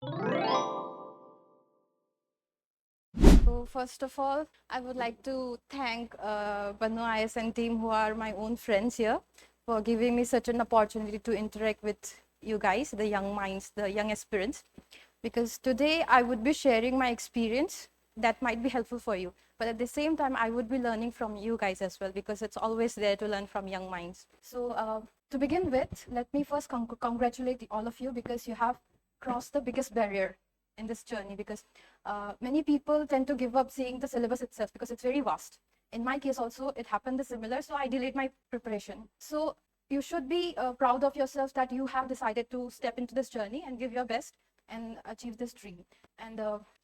So first of all, I would like to thank Bano IAS and team, who are my own friends here, for giving me such an opportunity to interact with you guys, the young minds, the young aspirants. Because today I would be sharing my experience that might be helpful for you. But at the same time, I would be learning from you guys as well, because it's always there to learn from young minds. So to begin with, let me first congratulate all of you, because you have crossed the biggest barrier in this journey, because many people tend to give up seeing the syllabus itself because it's very vast. In my case also, it happened similar, so I delayed my preparation. So you should be proud of yourself that you have decided to step into this journey and give your best and achieve this dream. And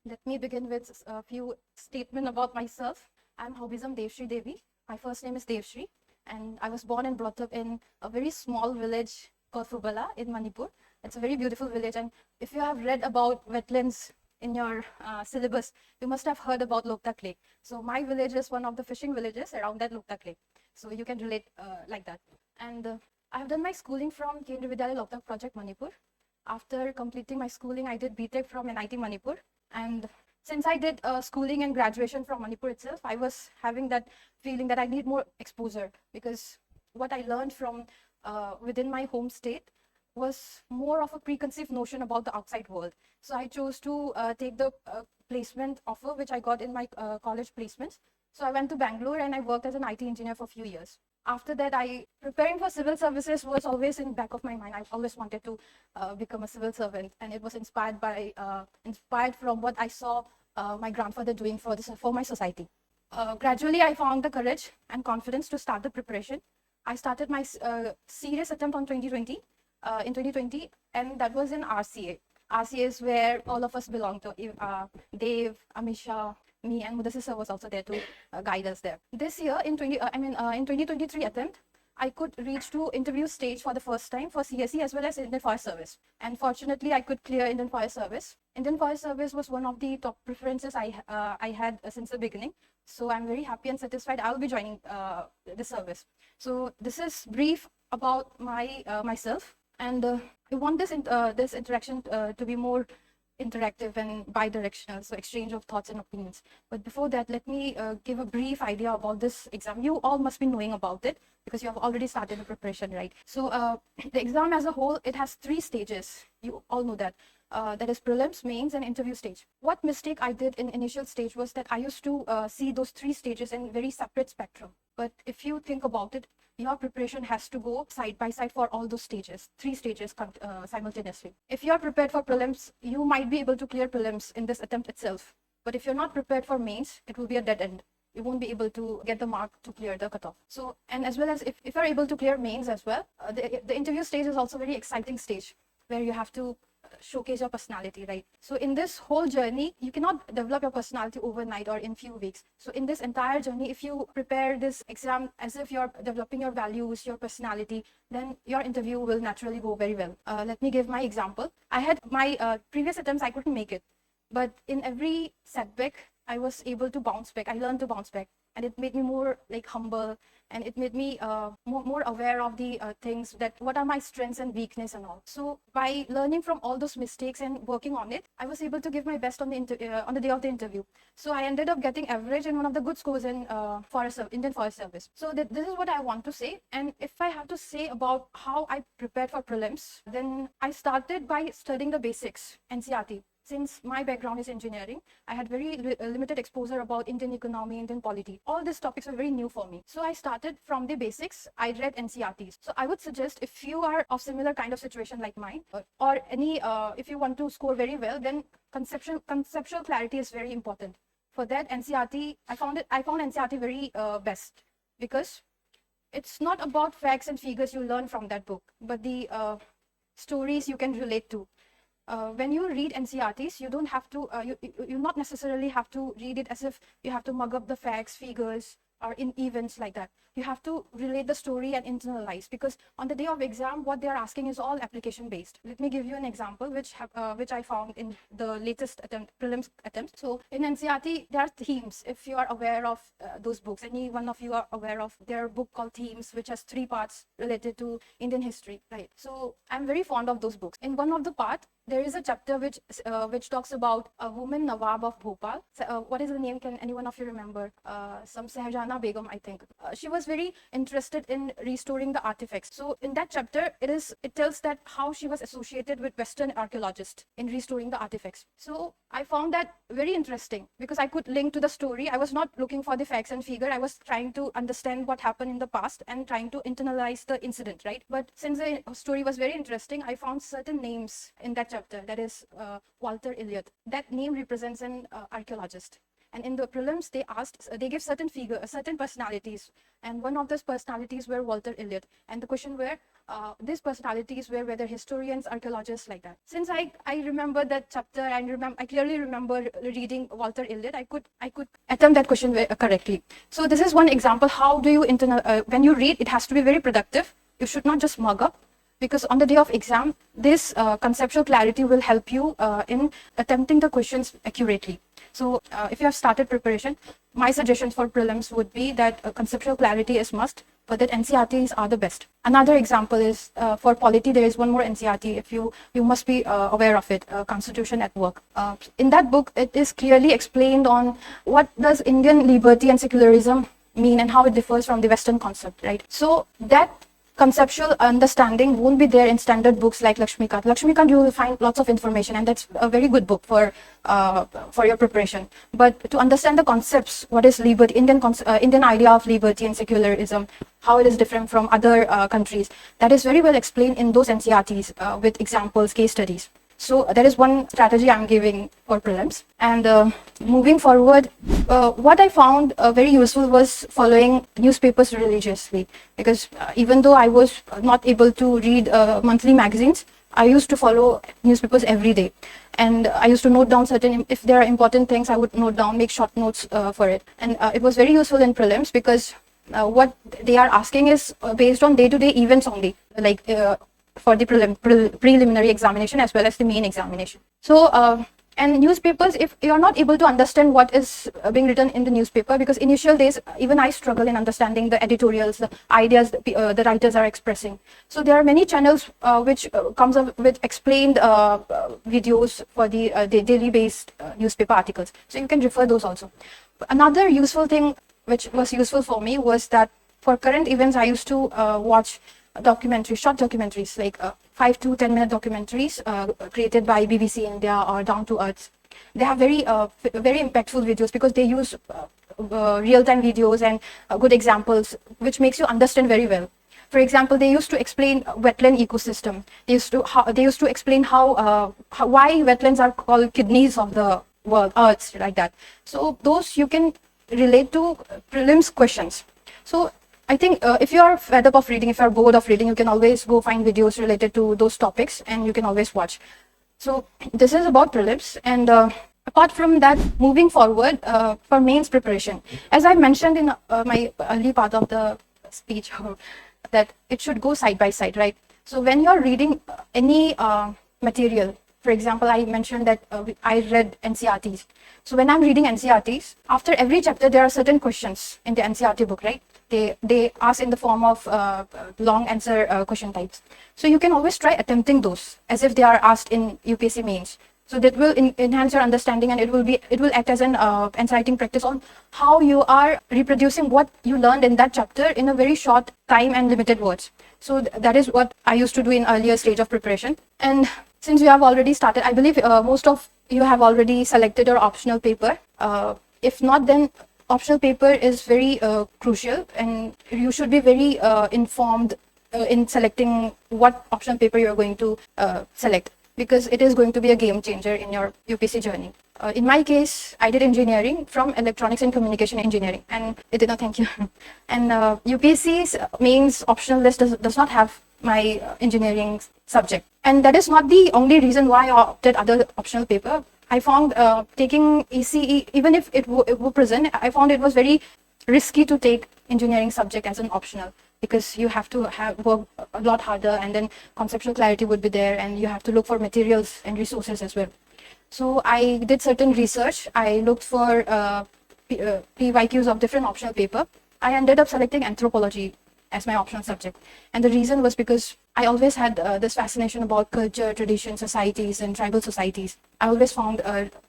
let me begin with a few statements about myself. I'm Hobism Devshree Devi. My first name is Devshree, and I was born and brought up in a very small village called Fubala in Manipur. It's a very beautiful village, and if you have read about wetlands in your syllabus, you must have heard about Loktak Lake. So my village is one of the fishing villages around that Loktak Lake. So you can relate like that. And I have done my schooling from Kendriya Vidyalaya Loktak Project Manipur. After completing my schooling, I did BTech from NIT Manipur. And since I did schooling and graduation from Manipur itself, I was having that feeling that I need more exposure, because what I learned from within my home state was more of a preconceived notion about the outside world. So I chose to take the placement offer which I got in my college placements. So I went to Bangalore and I worked as an IT engineer for a few years. After that, preparing for civil services was always in the back of my mind. I always wanted to become a civil servant, and it was inspired from what I saw my grandfather doing for my society. Gradually, I found the courage and confidence to start the preparation. I started my serious attempt on 2020, in 2020, and that was in RCA. RCA is where all of us belong to. Dave, Amisha, me, and Mudassir sir was also there to guide us there. This year, in 2023 attempt, I could reach to interview stage for the first time for CSE as well as Indian Fire Service. And fortunately, I could clear Indian Fire Service. Indian Fire Service was one of the top preferences I had since the beginning. So I'm very happy and satisfied I'll be joining the service. So this is brief about myself. And I want this interaction to be more interactive and bi-directional, so exchange of thoughts and opinions. But before that, let me give a brief idea about this exam. You all must be knowing about it because you have already started the preparation, right? So the exam as a whole, it has 3 stages. You all know that. That is prelims, mains, and interview stage. What mistake I did in initial stage was that I used to see those 3 stages in very separate spectrum. But if you think about it, your preparation has to go side by side for all those stages, 3 stages simultaneously. If you are prepared for prelims, you might be able to clear prelims in this attempt itself. But if you're not prepared for mains, it will be a dead end. You won't be able to get the mark to clear the cutoff. So, and as well as if you're able to clear mains as well, the interview stage is also a very exciting stage where you have to showcase your personality, right? So in this whole journey, you cannot develop your personality overnight or in few weeks. So in this entire journey, if you prepare this exam as if you're developing your values, your personality, then your interview will naturally go very well. Let me give my example. I had my previous attempts, I couldn't make it. But in every setback, I was able to bounce back. I learned to bounce back. And it made me more like humble, and it made me more aware of the things, that what are my strengths and weakness and all. So by learning from all those mistakes and working on it, I was able to give my best on the day of the interview. So I ended up getting average and one of the good scores in Indian Forest Service. So this is what I want to say. And if I have to say about how I prepared for prelims, then I started by studying the basics, NCERT. Since my background is engineering, I had very limited exposure about Indian economy, Indian polity. All these topics were very new for me. So I started from the basics. I read NCERTs. So I would suggest, if you are of similar kind of situation like mine, or any, if you want to score very well, then conceptual clarity is very important. For that, NCERT, I found NCERT very best, because it's not about facts and figures you learn from that book, but the stories you can relate to. When you read NCERTs, you don't have to, you not necessarily have to read it as if you have to mug up the facts, figures, or in events like that. You have to relate the story and internalize, because on the day of exam, what they are asking is all application based. Let me give you an example which I found in the latest prelims attempt. So in NCERT, there are themes. If you are aware of those books, any one of you are aware of their book called Themes, which has 3 parts related to Indian history, right? So I'm very fond of those books. In one of the part, there is a chapter which talks about a woman Nawab of Bhopal. So, what is the name? Can anyone of you remember? Some Sahjana Begum, I think. She was very interested in restoring the artifacts. So in that chapter, it tells that how she was associated with Western archaeologists in restoring the artifacts. So I found that very interesting because I could link to the story. I was not looking for the facts and figure. I was trying to understand what happened in the past and trying to internalize the incident, right? But since the story was very interesting, I found certain names in that chapter. That is Walter Elliot. That name represents an archaeologist. And in the prelims, they give certain certain personalities. And one of those personalities were Walter Elliot. And the question were, these personalities were whether historians, archaeologists, like that. Since I remember that chapter and I clearly remember reading Walter Elliot, I could attempt that question correctly. So this is one example. How do you when you read, it has to be very productive. You should not just mug up, because on the day of exam, this conceptual clarity will help you in attempting the questions accurately. So if you have started preparation, my suggestions for prelims would be that conceptual clarity is must, but that NCRTs are the best. Another example is for polity, there is one more NCRT. If you must be aware of it, Constitution at Work. In that book, it is clearly explained on what does Indian liberty and secularism mean and how it differs from the Western concept, right? So that conceptual understanding won't be there in standard books like Lakshmikant. Lakshmikant, you will find lots of information, and that's a very good book for your preparation. But to understand the concepts, what is liberty, Indian idea of liberty and secularism, how it is different from other countries, that is very well explained in those NCRTs with examples, case studies. So that is one strategy I'm giving for prelims. And moving forward, what I found very useful was following newspapers religiously, because even though I was not able to read monthly magazines, I used to follow newspapers every day. And I used to note down if there are important things, I would note down, make short notes for it. And it was very useful in prelims because what they are asking is based on day-to-day events only, like for the preliminary examination as well as the main examination. So, and newspapers, if you're not able to understand what is being written in the newspaper, because initial days, even I struggle in understanding the editorials, the ideas the writers are expressing. So there are many channels which comes up with explained videos for the daily based newspaper articles. So you can refer those also. Another useful thing which was useful for me was that for current events, I used to watch documentaries, short documentaries, like 5 to 10 minute documentaries created by BBC India or Down to Earth. They have very impactful videos because they use real-time videos and good examples, which makes you understand very well. For example, they used to explain wetland ecosystem. They used to explain why wetlands are called kidneys of the world, Earth, like that. So those you can relate to prelims questions. So I think if you are fed up of reading, if you are bored of reading, you can always go find videos related to those topics and you can always watch. So this is about prelims. And apart from that, moving forward for mains preparation, as I mentioned in my early part of the speech, that it should go side by side, right? So when you're reading any material, for example, I mentioned that I read NCRTs. So when I'm reading NCRTs, after every chapter, there are certain questions in the NCRT book, right? They ask in the form of long answer question types. So you can always try attempting those as if they are asked in UPSC mains. So that will enhance your understanding, and it will act as an inciting practice on how you are reproducing what you learned in that chapter in a very short time and limited words. So that is what I used to do in earlier stage of preparation. And since you have already started, I believe most of you have already selected your optional paper. If not, then optional paper is very crucial, and you should be very informed in selecting what optional paper you're going to select, because it is going to be a game changer in your UPSC journey. In my case, I did engineering from electronics and communication engineering, and it did not, thank you. And UPSC's mains optional list does not have my engineering subject. And that is not the only reason why I opted other optional paper. I found taking ECE, even if it would present, I found it was very risky to take engineering subject as an optional, because you have to work a lot harder, and then conceptual clarity would be there, and you have to look for materials and resources as well. So I did certain research. I looked for PYQs of different optional paper. I ended up selecting anthropology as my optional subject. And the reason was because I always had this fascination about culture, tradition, societies, and tribal societies. I always found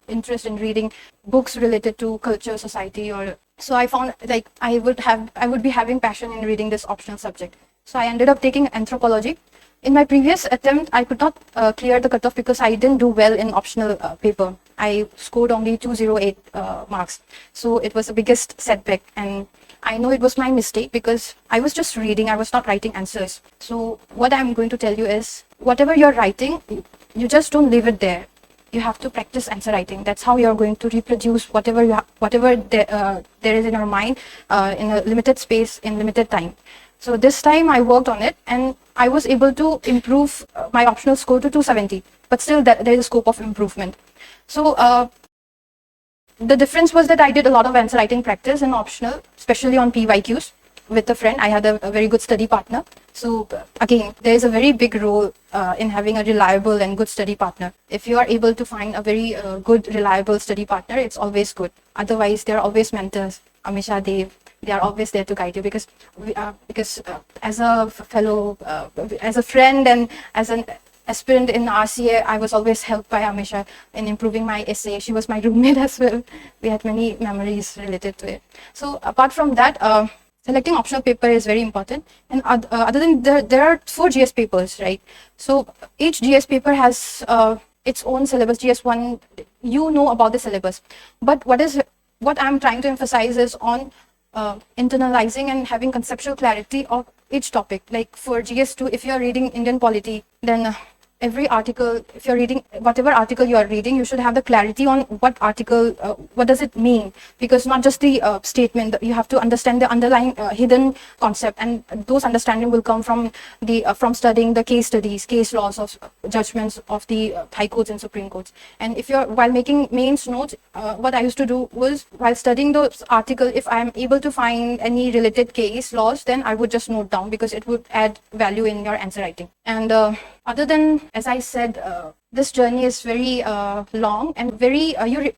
interest in reading books related to culture, society, or so I found like I would be having passion in reading this optional subject. So I ended up taking anthropology. In my previous attempt, I could not clear the cutoff because I didn't do well in optional paper. I scored only 208 marks. So it was the biggest setback. And I know it was my mistake because I was just reading, I was not writing answers. So what I'm going to tell you is, whatever you're writing, you just don't leave it there. You have to practice answer writing. That's how you're going to reproduce whatever there is in your mind in a limited space, in limited time. So this time I worked on it and I was able to improve my optional score to 270, but still there is a scope of improvement. So the difference was that I did a lot of answer writing practice in optional, especially on PYQs with a friend. I had a very good study partner. So again, there is a very big role in having a reliable and good study partner. If you are able to find a very good, reliable study partner, it's always good. Otherwise, there are always mentors, Amisha, Dev. They are always there to guide you because as a fellow, as a friend and as an aspirant in RCA, I was always helped by Amisha in improving my essay. She was my roommate as well. We had many memories related to it. So apart from that, selecting optional paper is very important. And other than there are 4 GS papers, right? So each GS paper has its own syllabus. GS1, you know about the syllabus. But what I'm trying to emphasize is on internalizing and having conceptual clarity of each topic. Like for GS2, if you're reading Indian polity, then every article, if you're reading whatever article you are reading, you should have the clarity on what article, what does it mean? Because not just the statement, you have to understand the underlying hidden concept, and those understanding will come from the from studying the case studies, case laws of judgments of the high courts and supreme courts. And if you're while making mains notes, what I used to do was while studying those article, if I'm able to find any related case laws, then I would just note down because it would add value in your answer writing. And other than, as I said, this journey is very long and very,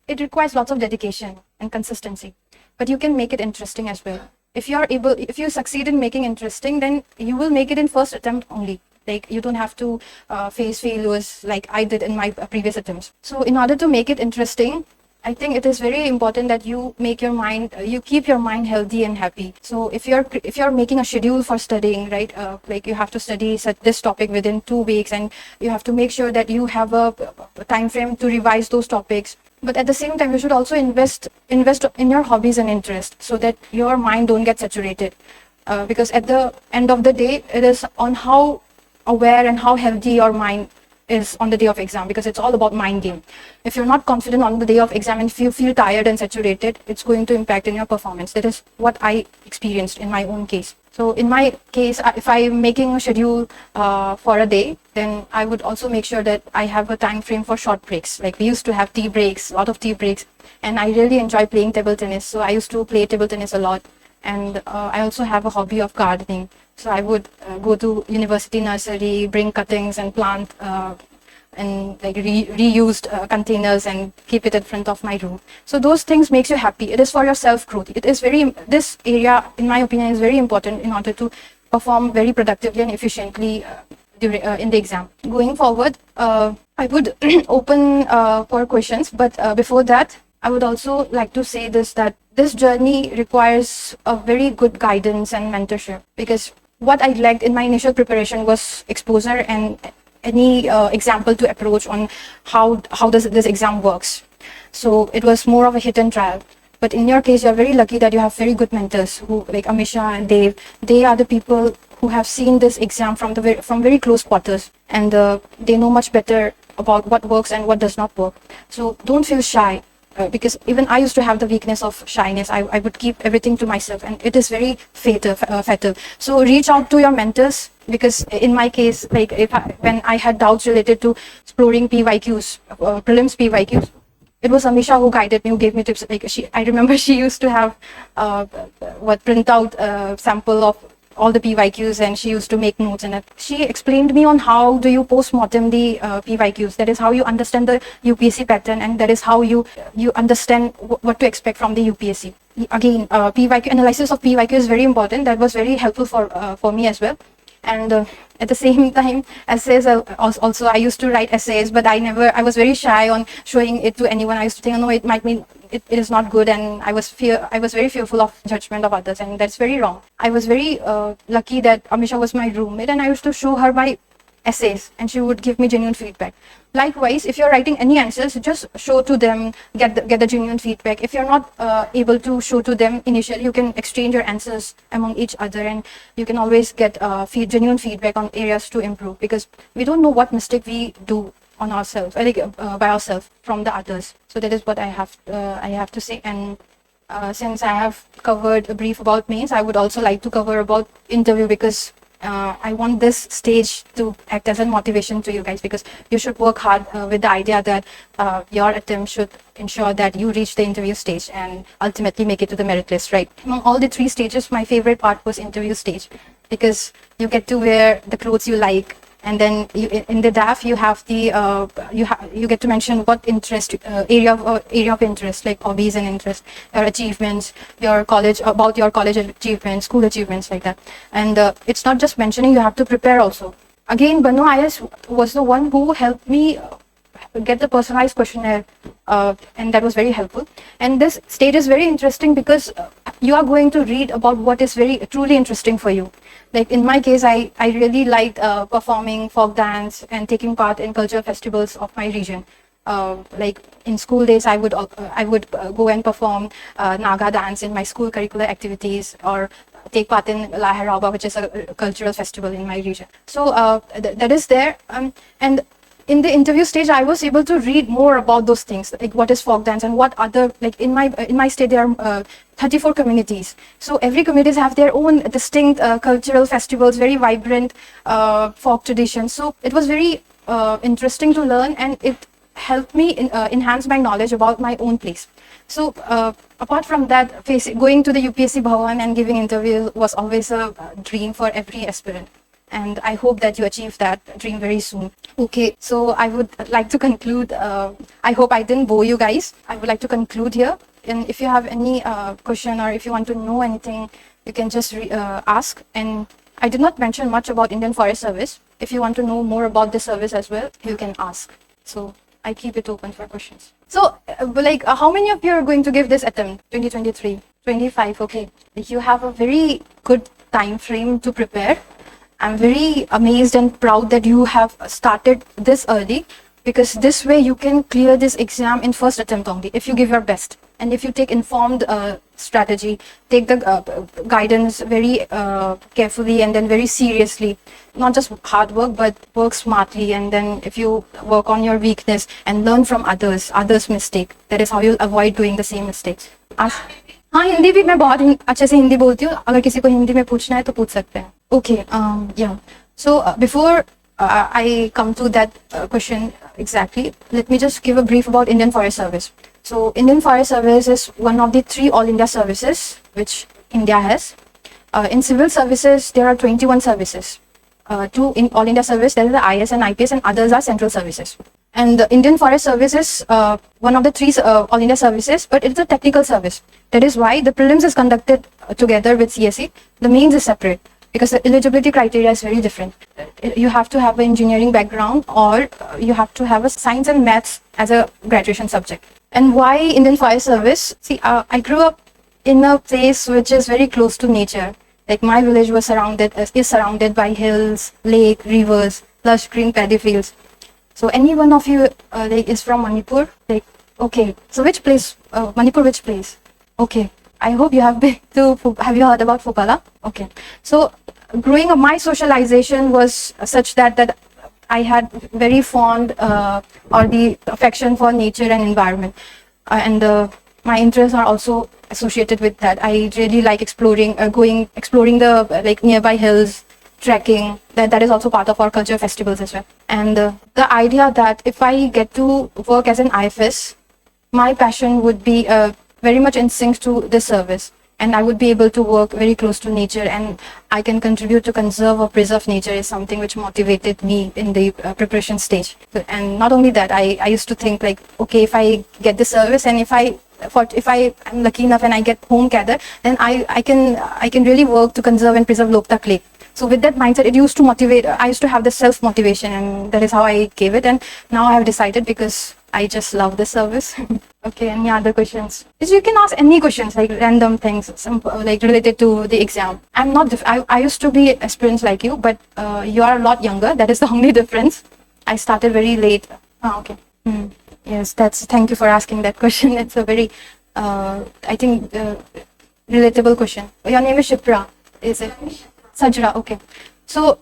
it requires lots of dedication and consistency, but you can make it interesting as well. If you succeed in making interesting, then you will make it in first attempt only. Like you don't have to face failures like I did in my previous attempts. So in order to make it interesting, I think it is very important that you make your mind, you keep your mind healthy and happy. So if you're making a schedule for studying, right, like you have to study this topic within 2 weeks, and you have to make sure that you have a time frame to revise those topics. But at the same time, you should also invest in your hobbies and interests so that your mind don't get saturated. Because at the end of the day, it is on how aware and how healthy your mind is on the day of exam, because it's all about mind game. If you're not confident on the day of exam and if you feel tired and saturated, it's going to impact in your performance. That is what I experienced in my own case. So in my case, if I'm making a schedule for a day, then I would also make sure that I have a time frame for short breaks. Like we used to have tea breaks, a lot of tea breaks, and I really enjoy playing table tennis. So I used to play table tennis a lot. And I also have a hobby of gardening. So I would go to university nursery, bring cuttings and plant and like reused containers and keep it in front of my room. So those things makes you happy. It is for your self-growth. This area, in my opinion, is very important in order to perform very productively and efficiently in the exam. Going forward, I would open for questions, but before that, I would also like to say that this journey requires a very good guidance and mentorship, because what I lacked in my initial preparation was exposure and any example to approach on how does this exam works. So it was more of a hit and trial. But in your case, you're very lucky that you have very good mentors who, like Amisha and Dev, they are the people who have seen this exam from very close quarters, and they know much better about what works and what does not work. So don't feel shy. Because even I used to have the weakness of shyness. I would keep everything to myself, and it is very fatal. So reach out to your mentors, because in my case, like when I had doubts related to exploring PYQs, prelims PYQs, it was Amisha who guided me, who gave me tips. Like I remember she used to have print out sample all the PYQs, and she used to make notes, and she explained me on how do you post-mortem the PYQs. That is how you understand the UPSC pattern, and that is how you understand what to expect from the UPSC. Again, PYQ analysis of PYQ is very important. That was very helpful for me as well. And at the same time, essays also, I used to write essays, but I was very shy on showing it to anyone. I used to think, oh, no, it might mean it is not good, and I was very fearful of judgment of others, and that's very wrong. I was very lucky that Amisha was my roommate, and I used to show her my essays, and she would give me genuine feedback. Likewise, if you're writing any answers, just show to them, get the genuine feedback. If you're not able to show to them initially, you can exchange your answers among each other, and you can always get genuine feedback on areas to improve, because we don't know what mistake we do on ourselves, by ourselves from the others. So that is what I have to say. And since I have covered a brief about mains, I would also like to cover about interview, because I want this stage to act as a motivation to you guys, because you should work hard with the idea that your attempt should ensure that you reach the interview stage and ultimately make it to the merit list, right? Among all the 3 stages, my favorite part was interview stage, because you get to wear the clothes you like, and then in the DAF you have the you get to mention what interest area of interest, like hobbies and interests, your achievements, your college achievements, school achievements, like that. And it's not just mentioning, you have to prepare also. Again, Bano IAS was the one who helped me get the personalized questionnaire, and that was very helpful. And this stage is very interesting because you are going to read about what is very truly interesting for you. Like in my case, I really liked performing folk dance and taking part in cultural festivals of my region. Like in school days, I would go and perform Naga dance in my school curricular activities, or take part in Laharaba, which is a cultural festival in my region. So that is there. And in the interview stage, I was able to read more about those things, like what is folk dance and what other, like in my state there are 34 communities. So every communities have their own distinct cultural festivals, very vibrant folk traditions. So it was very interesting to learn, and it helped me enhance my knowledge about my own place. So apart from that, going to the UPSC Bhavan and giving interviews was always a dream for every aspirant. And I hope that you achieve that dream very soon. Okay, so I would like to conclude. I hope I didn't bore you guys. I would like to conclude here. And if you have any question, or if you want to know anything, you can just ask. And I did not mention much about Indian Forest Service. If you want to know more about this service as well, you can ask. So I keep it open for questions. So how many of you are going to give this attempt? 2023, 25, okay. You have a very good time frame to prepare. I'm very amazed and proud that you have started this early, because this way you can clear this exam in first attempt only, if you give your best. And if you take informed strategy, take the guidance very carefully and then very seriously, not just hard work, but work smartly. And then if you work on your weakness and learn from others' mistake, that is how you'll avoid doing the same mistakes. हाँ, हिंदी भी मैं बहुत अच्छे से हिंदी बोलती हूँ. अगर किसी को हिंदी में पूछना है तो पूछ सकते हैं. Okay, yeah. So before I come to that question exactly, let me just give a brief about Indian Forest Service. So Indian Forest Service is one of the 3 All India services which India has. In civil services, there are 21 services. 2 in All India Service, there is the IS and IPS, and others are central services. And the Indian Forest Service is one of the 3 All India services, but it's a technical service. That is why the prelims is conducted together with CSE. The mains is separate, because the eligibility criteria is very different. You have to have an engineering background, or you have to have a science and maths as a graduation subject. And why Indian Forest Service? See, I grew up in a place which is very close to nature. Like my village was is surrounded by hills, lake, rivers, lush green paddy fields. So any one of you is from Manipur? Like, okay, so which place? Manipur, which place? Okay, I hope you have been to, have you heard about Phukala? Okay, so growing up, my socialization was such that I had very fond or the affection for nature and environment, and my interests are also associated with that. I really like exploring the nearby hills, trekking. That is also part of our culture festivals as well. And the idea that if I get to work as an IFS, my passion would be very much in sync to this service. and I would be able to work very close to nature, and I can contribute to conserve or preserve nature is something which motivated me in the preparation stage. And not only that, I used to think like, okay, if I get the service and if I am lucky enough and I get home cadre, then I can really work to conserve and preserve Loktak Lake. So with that mindset, it used to motivate. I used to have the self-motivation, and that is how I gave it. And now I have decided, because I just love the service. Okay, any other questions? Yes, you can ask any questions, like random things, some like related to the exam. I'm not. I used to be experienced like you, but you are a lot younger. That is the only difference. I started very late. Okay. Yes, thank you for asking that question. It's a very, I think, relatable question. Your name is Shipra, is it? Sajra, okay. So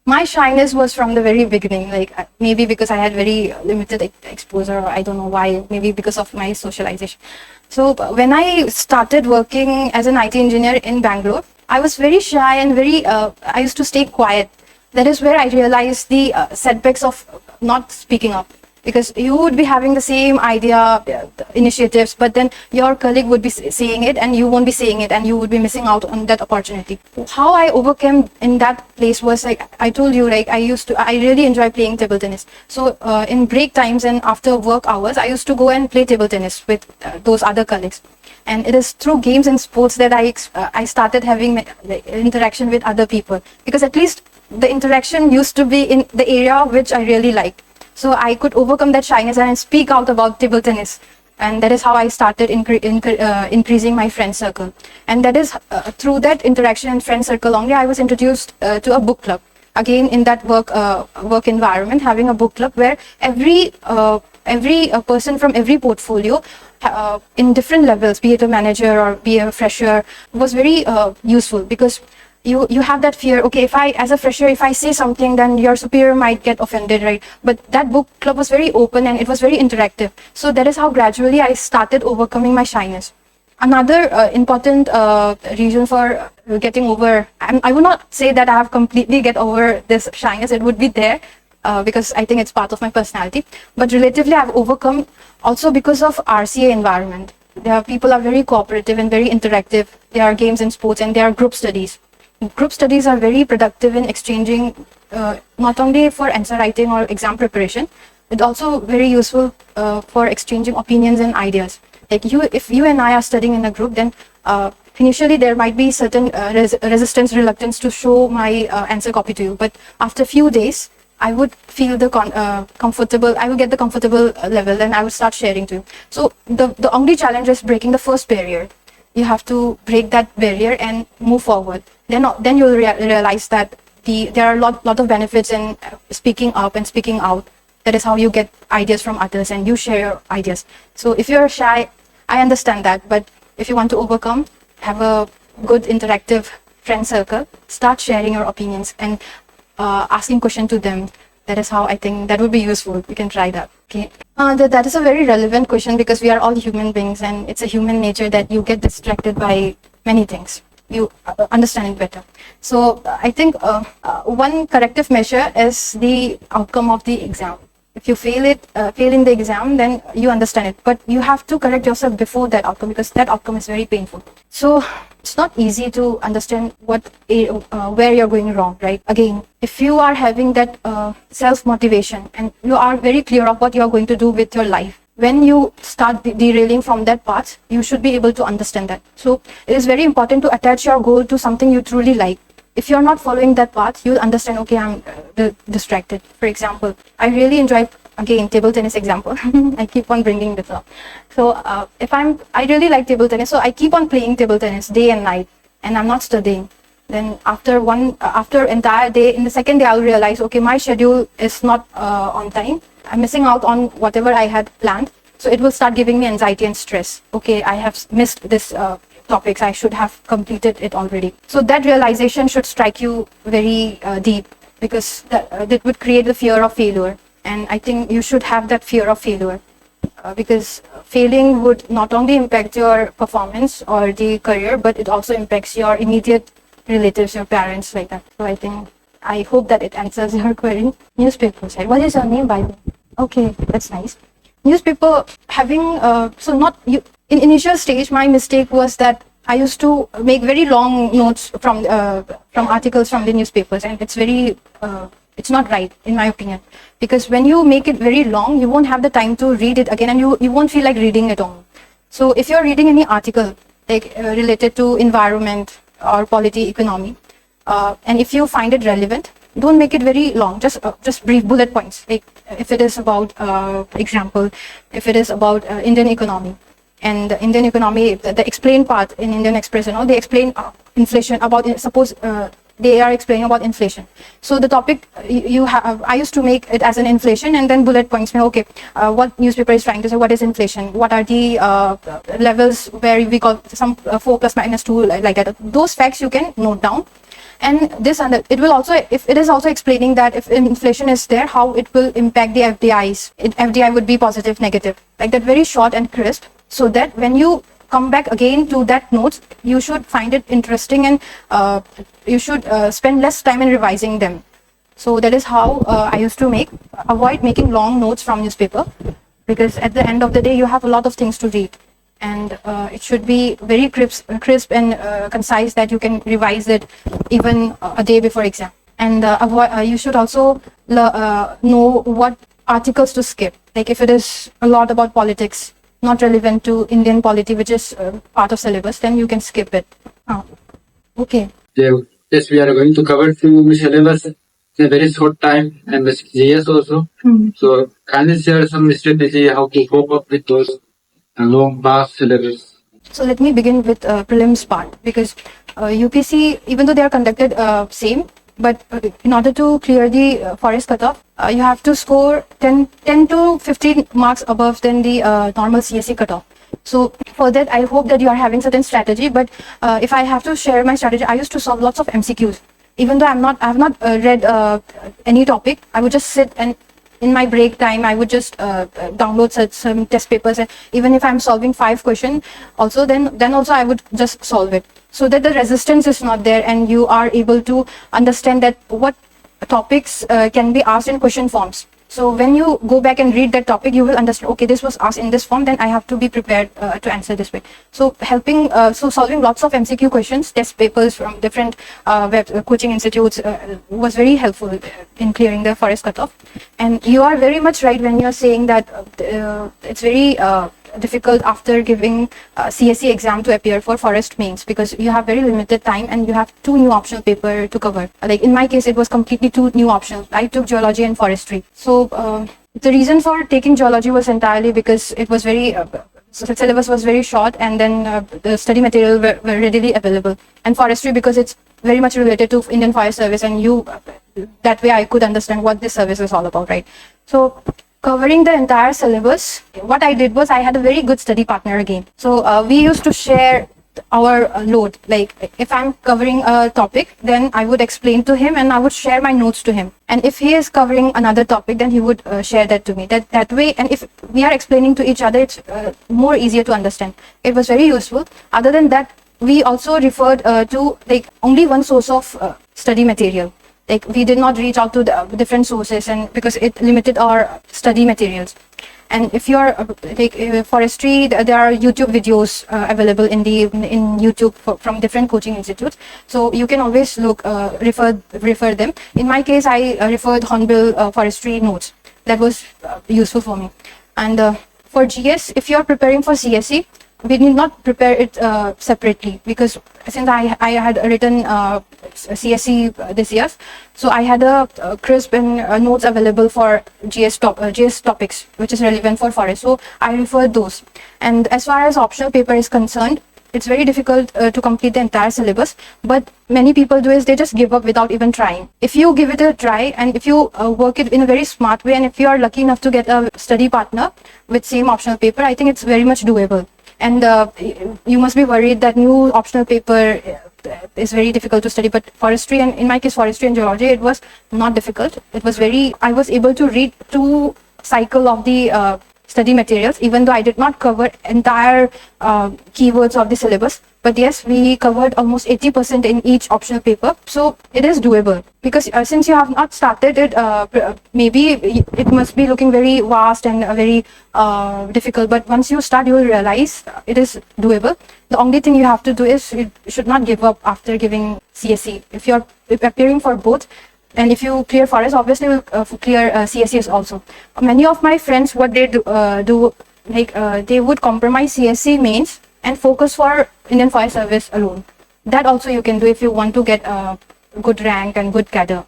my shyness was from the very beginning, like maybe because I had very limited exposure, or I don't know why, maybe because of my socialization. So when I started working as an IT engineer in Bangalore, I was very shy and I used to stay quiet. That is where I realized the setbacks of not speaking up. Because you would be having the same idea, initiatives, but then your colleague would be saying it and you won't be saying it, and you would be missing out on that opportunity. How I overcame in that place was, like I told you, like I really enjoy playing table tennis. So in break times and after work hours, I used to go and play table tennis with those other colleagues. And it is through games and sports that I started having interaction with other people, because at least the interaction used to be in the area which I really liked. So I could overcome that shyness and speak out about table tennis. And that is how I started increasing my friend circle. And that is through that interaction and friend circle only, I was introduced to a book club. Again, in that work environment, having a book club where every person from every portfolio in different levels, be it a manager or be a fresher, was very useful, because you have that fear, okay, if I, as a fresher, if I say something, then your superior might get offended, right? But that book club was very open and it was very interactive. So that is how gradually I started overcoming my shyness. Another important reason for getting over, I would not say that I have completely get over this shyness, it would be there, because I think it's part of my personality. But relatively, I've overcome also because of RCA environment. People are very cooperative and very interactive. There are games and sports, and there are group studies. Group studies are very productive in exchanging, not only for answer writing or exam preparation, but also very useful for exchanging opinions and ideas. Like if you and I are studying in a group, then initially there might be certain reluctance to show my answer copy to you. But after a few days, I would feel the comfortable, I would get the comfortable level, and I would start sharing to you. So the only challenge is breaking the first barrier. You have to break that barrier and move forward. Then you'll realize that there are a lot of benefits in speaking up and speaking out. That is how you get ideas from others and you share your ideas. So if you're shy, I understand that, but if you want to overcome, have a good interactive friend circle, start sharing your opinions and asking questions to them. That is how I think that would be useful. You can try that. Okay. That is a very relevant question, because we are all human beings, and it's a human nature that you get distracted by many things. You understand it better. So I think one corrective measure is the outcome of the exam. If you fail in the exam, then you understand it. But you have to correct yourself before that outcome, because that outcome is very painful. So it's not easy to understand where you're going wrong, right? Again, if you are having that self-motivation and you are very clear of what you're going to do with your life, when you start derailing from that path, you should be able to understand that. So it is very important to attach your goal to something you truly like. If you're not following that path, you'll understand, okay, I'm distracted. For example, I really enjoy, again, table tennis example. I keep on bringing this up. So I really like table tennis, so I keep on playing table tennis day and night, and I'm not studying. Then after entire day, in the second day, I'll realize, okay, my schedule is not on time. I'm missing out on whatever I had planned. So it will start giving me anxiety and stress. Okay, I have missed this topics. I should have completed it already. So that realization should strike you very deep, because that would create the fear of failure. And I think you should have that fear of failure, because failing would not only impact your performance or the career, but it also impacts your immediate relatives, your parents, like that. So I hope that it answers your query. Newspapers, right? What is your name, by the way? Okay, that's nice. Newspaper having, in initial stage, my mistake was that I used to make very long notes from articles from the newspapers, and it's not right in my opinion, because when you make it very long, you won't have the time to read it again, and you won't feel like reading it all. So if you're reading any article like related to environment or polity, economy, and if you find it relevant, don't make it very long. Just brief bullet points. Like if it is about example, if it is about Indian economy, and the Indian economy, the explained part in Indian Express, they explain inflation about, suppose they are explaining about inflation. So the topic you have, I used to make it as an inflation, and then bullet points. Okay, what newspaper is trying to say, what is inflation? What are the levels where we call some 4 plus minus 2, like that. Those facts you can note down. And this, and it will also, if it is also explaining that if inflation is there, how it will impact the FDIs. FDI would be positive, negative, like that, very short and crisp, so that when you come back again to that notes, you should find it interesting, and you should spend less time in revising them. So that is how I used to avoid making long notes from newspaper, because at the end of the day, you have a lot of things to read. And it should be very crisp and concise, that you can revise it even a day before exam. And you should also know what articles to skip. Like if it is a lot about politics, not relevant to Indian polity, which is part of syllabus, then you can skip it. Okay. Yes, we are going to cover through syllabus in a very short time, and with GS also. So can you share some strategy how to cope up with those long vast syllabus? So let me begin with prelims part, because UPSC, even though they are conducted same, but in order to clear the forest cutoff, you have to score 10 to 15 marks above than the normal CSE cutoff. So for that, I hope that you are having certain strategy. But if I have to share my strategy, I used to solve lots of MCQs. Even though I have not read any topic, I would just sit, and in my break time, I would just download some test papers, and even if I'm solving 5 questions, also then also I would just solve it, so that the resistance is not there, and you are able to understand that what topics can be asked in question forms. So when you go back and read that topic, you will understand, okay, this was asked in this form, then I have to be prepared to answer this way. So solving lots of MCQ questions, test papers from different coaching institutes was very helpful in clearing the forest cutoff. And you are very much right when you're saying that it's very difficult after giving CSE exam to appear for forest mains, because you have very limited time and you have 2 new optional paper to cover. Like in my case, it was completely 2 new options. I took geology and forestry. So the reason for taking geology was entirely because it was very the syllabus was very short, and then the study material were readily available. And forestry, because it's very much related to Indian Forest Service, and that way I could understand what this service is all about, right? So covering the entire syllabus, what I did was I had a very good study partner again. So we used to share our load. Like if I'm covering a topic, then I would explain to him, and I would share my notes to him. And if he is covering another topic, then he would share that to me. That way, and if we are explaining to each other, it's more easier to understand. It was very useful. Other than that, we also referred to like only one source of study material. Like we did not reach out to the different sources, and because it limited our study materials. And if you are like forestry, there are YouTube videos available in YouTube from different coaching institutes. So you can always refer them. In my case, I referred Hornbill forestry notes. That was useful for me. And for GS, if you are preparing for CSE, we need not prepare it separately, because since I had written CSE this year, so I had a crisp and notes available for GS topics, which is relevant for forest. So I referred those. And as far as optional paper is concerned, it's very difficult to complete the entire syllabus, but many people do is they just give up without even trying. If you give it a try, and if you work it in a very smart way, and if you are lucky enough to get a study partner with same optional paper, I think it's very much doable. And you must be worried that new optional paper is very difficult to study, but forestry, and in my case forestry and geology, it was not difficult. It was I was able to read 2 cycle of the study materials, even though I did not cover entire keywords of the syllabus. But yes, we covered almost 80% in each optional paper. So it is doable, because since you have not started it, maybe it must be looking very vast and very difficult. But once you start, you will realize it is doable. The only thing you have to do is you should not give up after giving CSE. If you're appearing for both, and if you clear forest, obviously you will clear CSEs also. Many of my friends, what they do they would compromise CSE mains and focus for Indian Fire Service alone. That also you can do if you want to get a good rank and good cadre.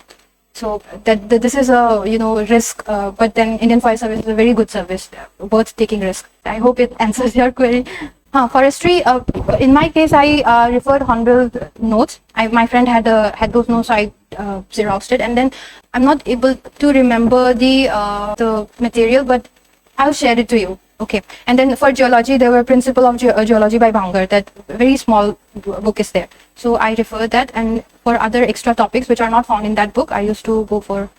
So that this is a risk, but then Indian Fire Service is a very good service, worth taking risk. I hope it answers your query. Forestry, in my case, I referred Hornbill notes. My friend had those notes, so I xeroxed it, and then I'm not able to remember the material, but I'll share it to you. Okay. And then for geology, there were Principle of Geology by Bhangar. That very small book is there. So I refer that, and for other extra topics which are not found in that book, I used to go for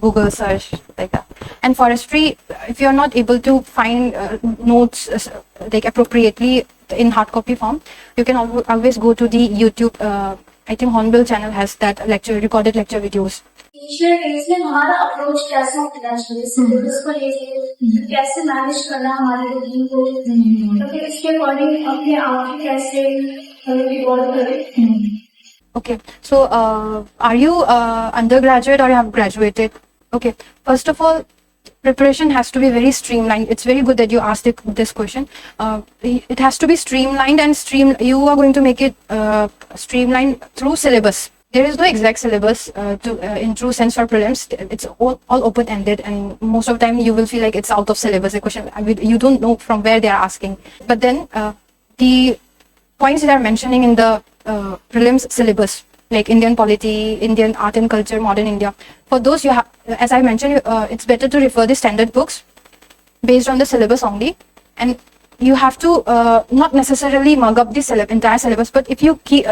Google search like that. And forestry, if you're not able to find notes like appropriately in hard copy form, you can always go to the YouTube. I think Hornbill channel has that recorded lecture videos. Initial phase में हमारा approach कैसा होना चाहिए, syllabus को लेके कैसे manage करना हमारे रूटीन को, तो फिर इसके अकॉर्डिंग अपने आप ही कैसे इवॉल्व करें. Okay, so are you undergraduate or you have graduated? Okay, first of all, preparation has to be very streamlined. It's very good that you asked this question. It has to be streamlined, and you are going to make it streamlined through syllabus. There is no exact syllabus in true sense for prelims. It's all open-ended, and most of the time you will feel like it's out of syllabus. The question, you don't know from where they are asking. But then the points they are mentioning in the prelims syllabus, like Indian polity, Indian art and culture, modern India, for those you have, as I mentioned, it's better to refer the standard books based on the syllabus only, and you have to not necessarily mug up the entire syllabus, but if you keep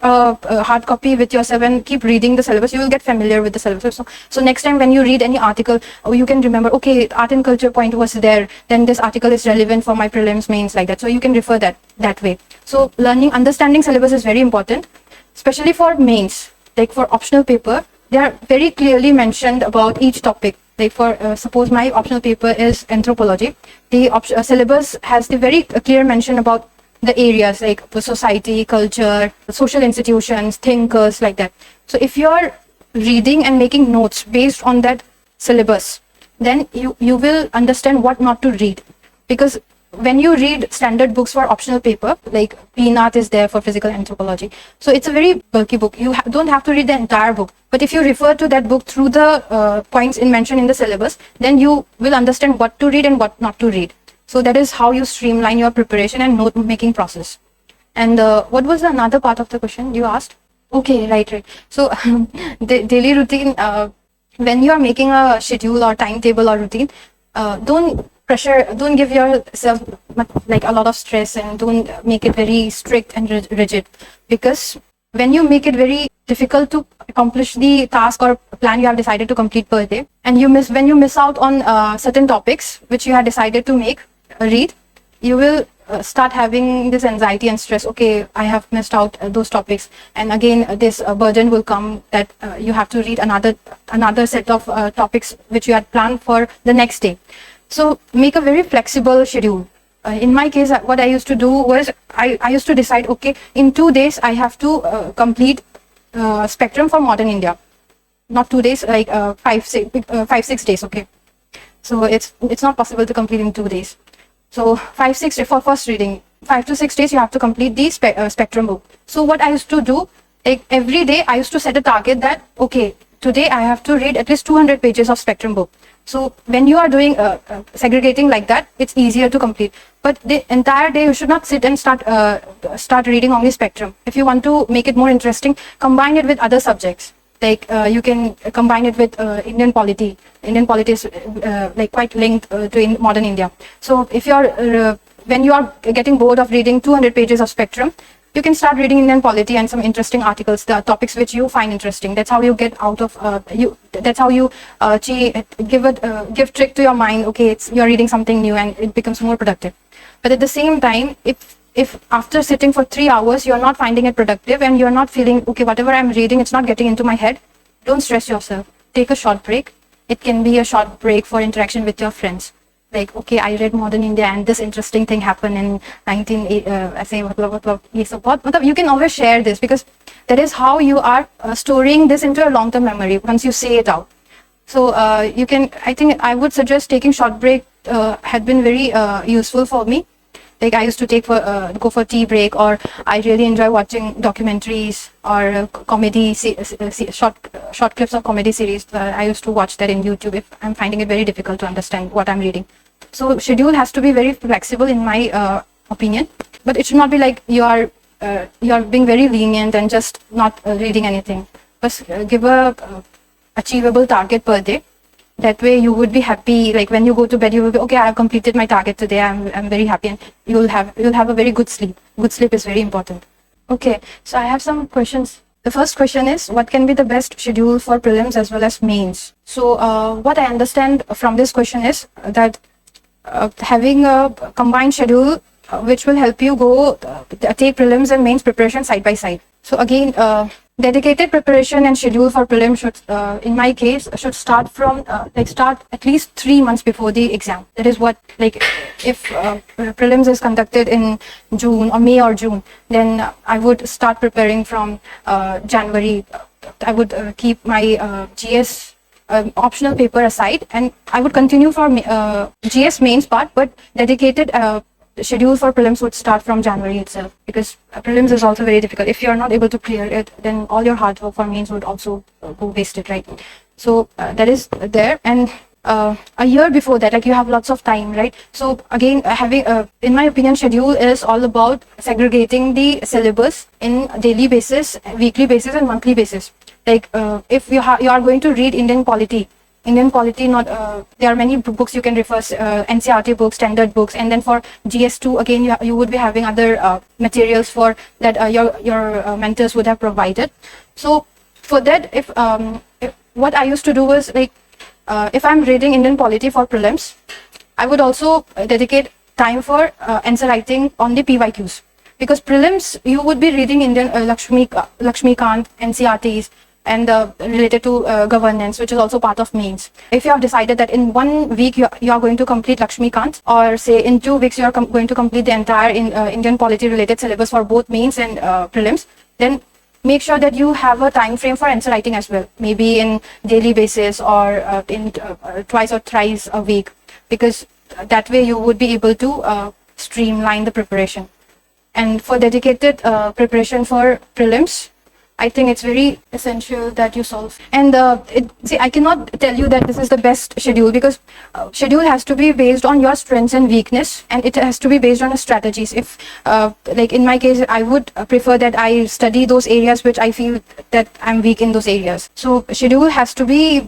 hard copy with yourself and keep reading the syllabus, you will get familiar with the syllabus. So next time when you read any article, you can remember, okay, art and culture point was there, then this article is relevant for my prelims, mains, like that. So you can refer that way. So understanding syllabus is very important, especially for mains. Like for optional paper, they are very clearly mentioned about each topic. Like for suppose my optional paper is anthropology, the syllabus has the very clear mention about the areas like society, culture, social institutions, thinkers, like that. So if you are reading and making notes based on that syllabus, then you will understand what not to read. Because when you read standard books for optional paper, like Peanut is there for physical anthropology, so it's a very bulky book. You don't have to read the entire book, but if you refer to that book through the points mentioned in the syllabus, then you will understand what to read and what not to read. So that is how you streamline your preparation and note making process. And what was another part of the question you asked? Okay, right. So the daily routine, when you are making a schedule or timetable or routine, don't give yourself like a lot of stress, and don't make it very strict and rigid, because when you make it very difficult to accomplish the task or plan you have decided to complete per day, and when you miss out on certain topics which you had decided to read, you will start having this anxiety and stress. Okay, I have missed out those topics, and again this burden will come that you have to read another set of topics which you had planned for the next day. So make a very flexible schedule. In my case, what I used to do was I used to decide, okay, in 2 days I have to complete spectrum for modern India. Not 2 days, like 5-6 days. Okay, so it's not possible to complete in 2 days. So 5-6 for first reading, 5 to 6 days you have to complete the spectrum book. So what I used to do, like every day I used to set a target that, okay, today I have to read at least 200 pages of spectrum book. So when you are doing segregating like that, it's easier to complete. But the entire day you should not sit and start reading only spectrum. If you want to make it more interesting, combine it with other subjects. Like you can combine it with Indian polity. Indian polity is like quite linked to modern India. So if you are when you are getting bored of reading 200 pages of spectrum, you can start reading Indian polity and some interesting articles, the topics which you find interesting. That's how you get out of that's how you give trick to your mind. Okay, you're reading something new and it becomes more productive. But at the same time, if after sitting for 3 hours you're not finding it productive and you're not feeling okay, whatever I'm reading, it's not getting into my head, don't stress yourself. Take a short break. It can be a short break for interaction with your friends. Like, okay, I read Modern India and this interesting thing happened in 19... You can always share this, because that is how you are storing this into a long-term memory once you say it out. So I think I would suggest taking short break had been very useful for me. Like, I used to go for tea break, or I really enjoy watching documentaries or comedy short clips of comedy series. I used to watch that in YouTube if I'm finding it very difficult to understand what I'm reading. So schedule has to be very flexible in my opinion, but it should not be like you are being very lenient and just not reading anything. But give a achievable target per day. That way you would be happy. Like, when you go to bed, you will be, okay, I have completed my target today. I'm very happy, and you'll have a very good sleep. Good sleep is very important. Okay, so I have some questions. The first question is, what can be the best schedule for prelims as well as mains? So what I understand from this question is that having a combined schedule which will help you take prelims and mains preparation side by side. So again, dedicated preparation and schedule for prelims should, in my case, should start from start at least 3 months before the exam. That is what, like, if prelims is conducted in June or May or June, then I would start preparing from January. I would keep my GS optional paper aside, and I would continue for GS mains part, but dedicated schedule for prelims would start from January itself, because prelims is also very difficult. If you're not able to clear it, then all your hard work for mains would also go wasted, right? So that is there. And a year before that, like, you have lots of time, right? So again, having in my opinion, schedule is all about segregating the syllabus in daily basis, weekly basis, and monthly basis. Like, if you are going to read Indian polity, not there are many books you can refer, NCRT books, standard books, and then for GS2 again you would be having other materials for that your mentors would have provided. So for that, if what I used to do was, like, if I'm reading Indian polity for prelims, I would also dedicate time for answer writing on the PYQs, because prelims you would be reading Indian Lakshmikant, NCRTs, and related to governance, which is also part of mains. If you have decided that in 1 week you are going to complete Lakshmikant, or say in 2 weeks you are going to complete the entire Indian polity related syllabus for both mains and prelims, then make sure that you have a time frame for answer writing as well, maybe in daily basis or in twice or thrice a week, because that way you would be able to streamline the preparation. And for dedicated preparation for prelims, I think it's very essential that you solve. And see, I cannot tell you that this is the best schedule, because schedule has to be based on your strengths and weakness, and it has to be based on your strategies. If like in my case, I would prefer that I study those areas which I feel that I'm weak in those areas. So schedule has to be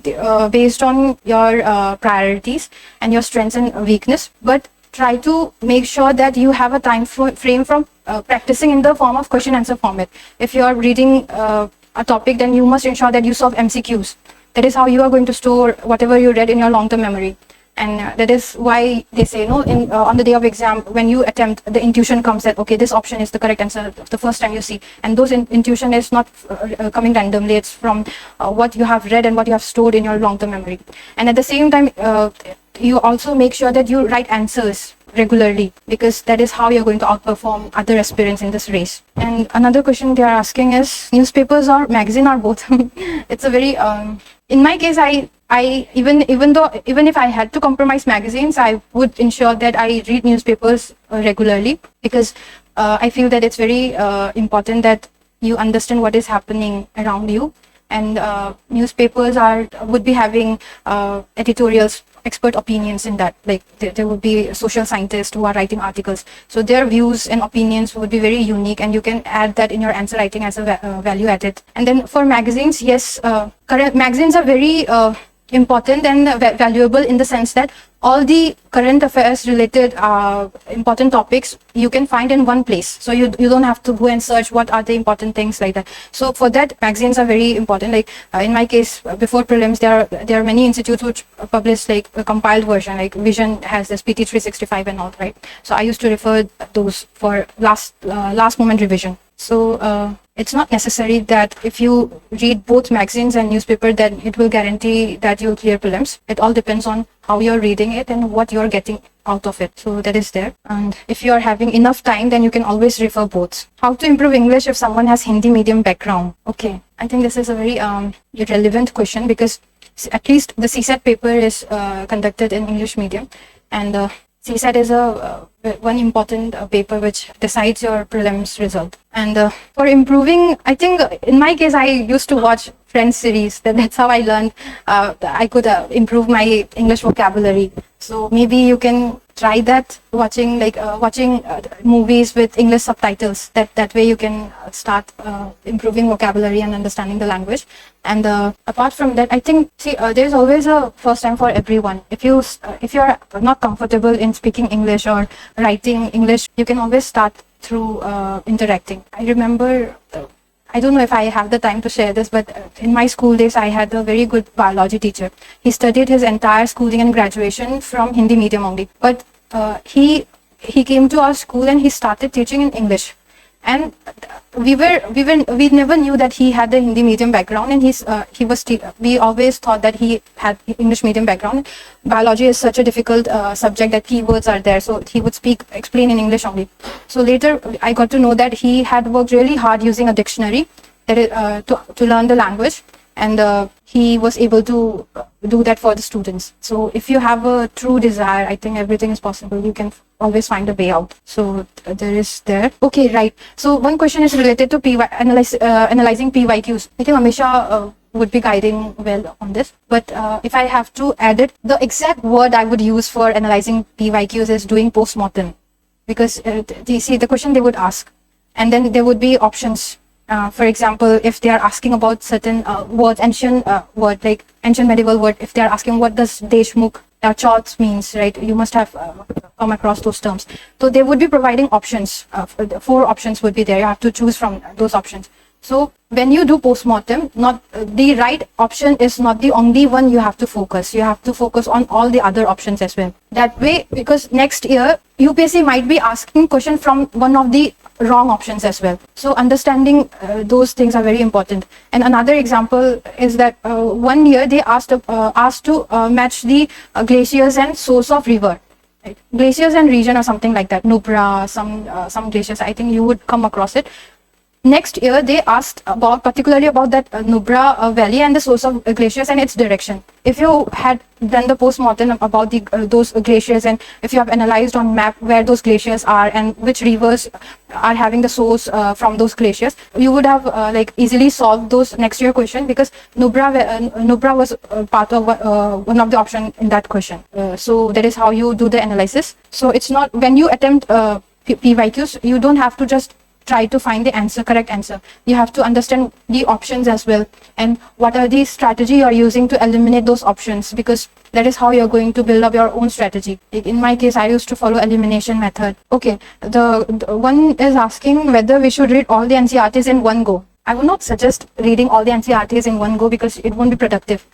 based on your priorities and your strengths and weakness, but try to make sure that you have a time frame from practicing in the form of question answer format. If you are reading a topic, then you must ensure that you solve MCQs. That is how you are going to store whatever you read in your long-term memory. And that is why they say, no, on the day of exam, when you attempt, the intuition comes that, okay, this option is the correct answer the first time you see. And those intuition is not coming randomly. It's from what you have read and what you have stored in your long-term memory. And at the same time, you also make sure that you write answers regularly, because that is how you're going to outperform other aspirants in this race. And another question they are asking is, newspapers or magazine or both? It's a very in my case, even if I had to compromise magazines, I would ensure that I read newspapers regularly, because I feel that it's very important that you understand what is happening around you. And newspapers would be having editorials, expert opinions in that. Like, there would be social scientists who are writing articles, so their views and opinions would be very unique, and you can add that in your answer writing as a value added. And then for magazines, yes, current magazines are very important and valuable in the sense that all the current affairs related important topics you can find in one place. So you don't have to go and search what are the important things like that. So for that, magazines are very important. Like in my case, before prelims, there are many institutes which publish like a compiled version. Like Vision has this PT 365 and all, right? So I used to refer those for last moment revision. So it's not necessary that if you read both magazines and newspaper, then it will guarantee that you'll clear prelims. It all depends on how you're reading it and what you're getting out of it. So that is there. And if you're having enough time, then you can always refer both. How to improve English if someone has Hindi medium background? Okay, I think this is a very relevant question, because at least the CSAT paper is conducted in English medium, and CSAT is one important paper which decides your prelims result. And for improving, I think in my case, I used to watch Friends series. That's how I learned I could improve my English vocabulary. So maybe you can try that, watching movies with English subtitles. That way you can start improving vocabulary and understanding the language. And apart from that, I think there's always a first time for everyone. If you're not comfortable in speaking English or writing English, you can always start through interacting. I remember, I don't know if I have the time to share this, but in my school days, I had a very good biology teacher. He studied his entire schooling and graduation from Hindi medium only. But he came to our school and he started teaching in English. And we never knew that he had the Hindi medium background, and we always thought that he had English medium background. Biology is such a difficult subject that keywords are there, so he would explain in English only. So later I got to know that he had worked really hard using a dictionary to learn the language, and he was able to do that for the students. So if you have a true desire, I think everything is possible. You can always find a way out. So there is there. Okay, right. So one question is related to analyzing PYQs. I think Amisha would be guiding well on this. But if I have to add it, the exact word I would use for analyzing PYQs is doing postmortem. Because the question they would ask, and then there would be options. For example, if they are asking about certain words, ancient word, like ancient medieval word, if they are asking what does Deshmukh or Chauth means, right? You must have come across those terms. So they would be providing options. 4 options would be there. You have to choose from those options. So when you do postmortem, not the right option is not the only one you have to focus. You have to focus on all the other options as well. That way, because next year UPSC might be asking question from one of the wrong options as well. So understanding those things are very important. And another example is that one year they asked to match the glaciers and source of river. Right? Glaciers and region or something like that. Nubra, some glaciers. I think you would come across it. Next year, they asked particularly about that Nubra Valley and the source of glaciers and its direction. If you had done the postmortem about those glaciers, and if you have analyzed on map where those glaciers are and which rivers are having the source from those glaciers, you would have easily solved those next year question, because Nubra was part of one of the options in that question. So that is how you do the analysis. So it's not, when you attempt PYQs, you don't have to just try to find the correct answer. You have to understand the options as well, and what are the strategy you're using to eliminate those options, because that is how you're going to build up your own strategy. In my case, I used to follow elimination method. Okay, the one is asking whether we should read all the NCERTs in one go. I would not suggest reading all the NCERTs in one go, because it won't be productive.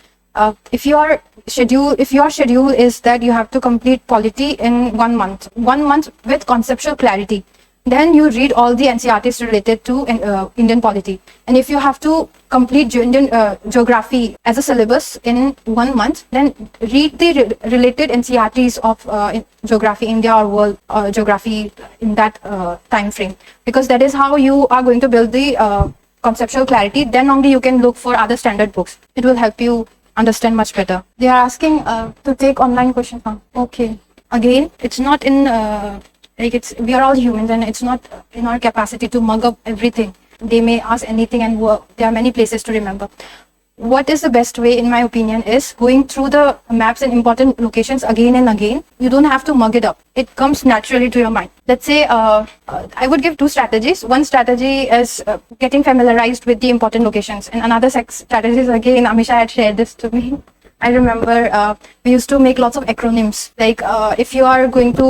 If your schedule is that you have to complete polity in 1 month with conceptual clarity, then you read all the NCERTs related to Indian polity. And if you have to complete Indian geography as a syllabus in 1 month, then read the related NCERTs of geography, India or world geography in that time frame, because that is how you are going to build the conceptual clarity. Then only you can look for other standard books. It will help you understand much better. They are asking to take online questions. Okay, again, it's not in we are all humans, and it's not in our capacity to mug up everything. They may ask anything, and there are many places to remember. What is the best way, in my opinion, is going through the maps and important locations again and again. You don't have to mug it up. It comes naturally to your mind. Let's say I would give 2 strategies. One strategy is getting familiarized with the important locations, and another strategy is, again, Amisha had shared this to me. I remember we used to make lots of acronyms. Like if you are going to,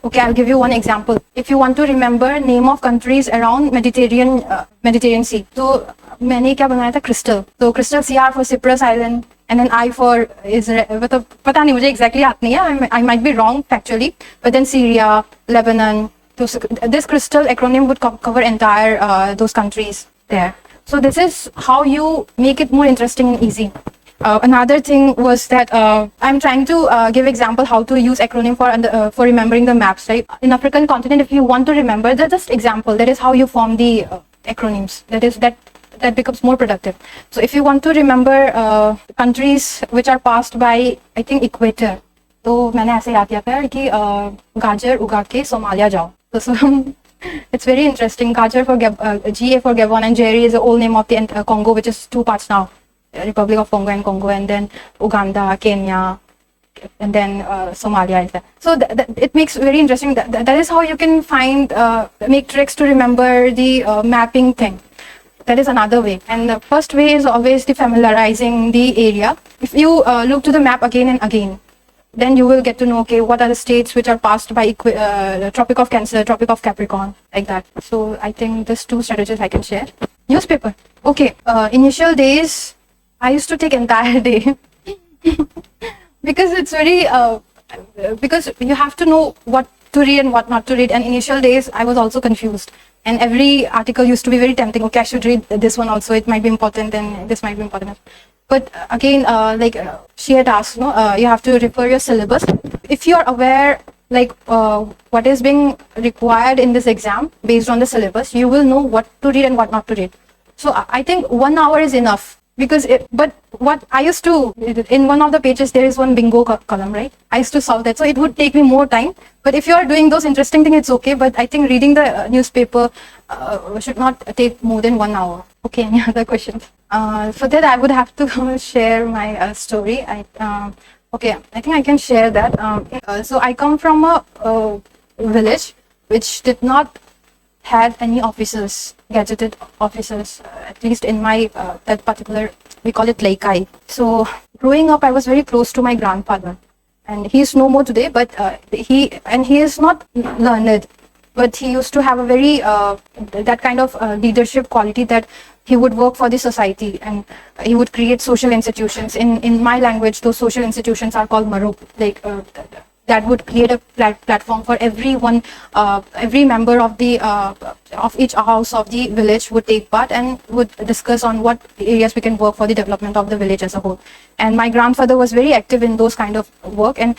okay, I'll give you one example. If you want to remember name of countries around Mediterranean Sea, so मैंने क्या बनाया था crystal. So crystal CR for Cyprus Island, and then I for Israel. मतलब पता नहीं मुझे exactly याद नहीं है. I might be wrong factually, but then Syria, Lebanon. So this crystal acronym would cover entire those countries there. So this is how you make it more interesting and easy. Another thing was that I'm trying to give example how to use acronym for remembering the maps, right? In African continent, if you want to remember, that's just example. That is how you form the acronyms. That becomes more productive. So if you want to remember countries which are passed by, I think, equator, तो मैंने ऐसे याद किया था कि गाजर उगा के सोमालिया जाओ. So it's very interesting. Gajar for GA for Gabon, and Jerry is the old name of the Congo, which is 2 parts now. Republic of Congo, and then Uganda, Kenya, and then Somalia is there. So it makes very interesting. That is how you can find, make tricks to remember the mapping thing. That is another way. And the first way is always the familiarizing the area. If you look to the map again and again, then you will get to know, okay, what are the states which are passed by Tropic of Cancer, Tropic of Capricorn, like that. So I think these 2 strategies I can share. Newspaper. Okay, initial days, I used to take entire day because it's very, because you have to know what to read and what not to read. And initial days, I was also confused. And every article used to be very tempting. Okay, I should read this one also. It might be important, and this might be important. But again, like she had asked, you have to refer your syllabus. If you are aware, like what is being required in this exam based on the syllabus, you will know what to read and what not to read. So I think 1 hour is enough. Because but what I used to, in one of the pages, there is one bingo column, right? I used to solve that. So it would take me more time. But if you are doing those interesting things, it's okay. But I think reading the newspaper should not take more than 1 hour. Okay, any other questions? For that, I would have to share my story. Okay, I think I can share that. So I come from a village which did not had any officers, gazetted officers, at least in my that particular, we call it Laikai. So growing up, I was very close to my grandfather, and he is no more today, but he is not learned, but he used to have a very that kind of leadership quality, that he would work for the society, and he would create social institutions. In my language, those social institutions are called marup, like that would create a platform for everyone. Every member of the of each house of the village would take part and would discuss on what areas we can work for the development of the village as a whole. And my grandfather was very active in those kind of work, and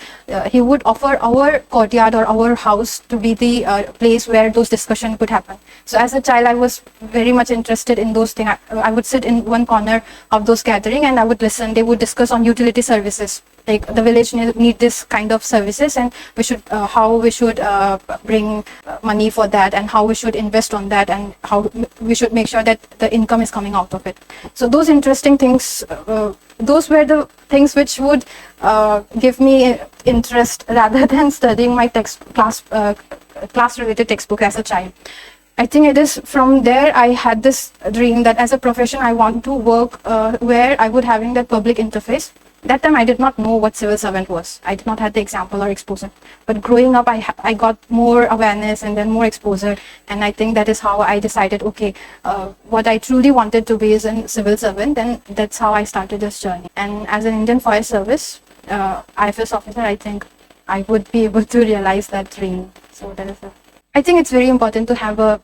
he would offer our courtyard or our house to be the place where those discussions could happen. So as a child, I was very much interested in those things. I would sit in one corner of those gathering and I would listen. They would discuss on utility services, like the village need this kind of services, and we should how we should bring money for that, and how we should invest on that, and how we should make sure that the income is coming out of it. So those interesting things, those were the things which would give me interest rather than studying my class related textbook as a child. I think it is from there I had this dream that as a profession I want to work where I would having that public interface. That time I did not know what civil servant was. I did not have the example or exposure. But growing up, I got more awareness and then more exposure. And I think that is how I decided, okay, what I truly wanted to be is a civil servant. And that's how I started this journey. And as an Indian Forest Service IFoS officer, I think I would be able to realize that dream. So that is it. I think it's very important to have a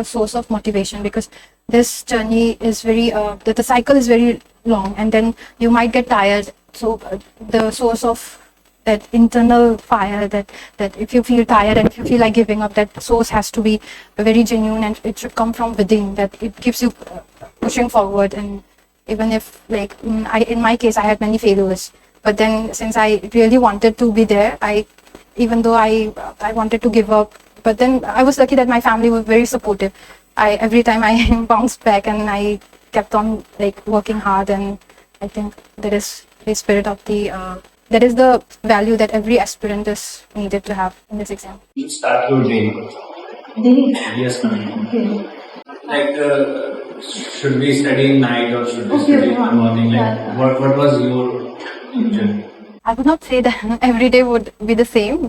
source of motivation, because this journey is very, the cycle is very long, and then you might get tired. So the source of that internal fire, that if you feel tired and if you feel like giving up, that source has to be very genuine, and it should come from within, that it keeps you pushing forward. And even if, like, in my case, I had many failures, but then since I really wanted to be there, even though I wanted to give up, but then I was lucky that my family was very supportive. Every time I bounced back, and I kept on like working hard, and I think that is the spirit of the that is the value that every aspirant is needed to have in this exam. You start your day. Day? Yes, ma'am. Okay. Like, should we study in night or should we study in the morning? Like, what was your I would not say that every day would be the same.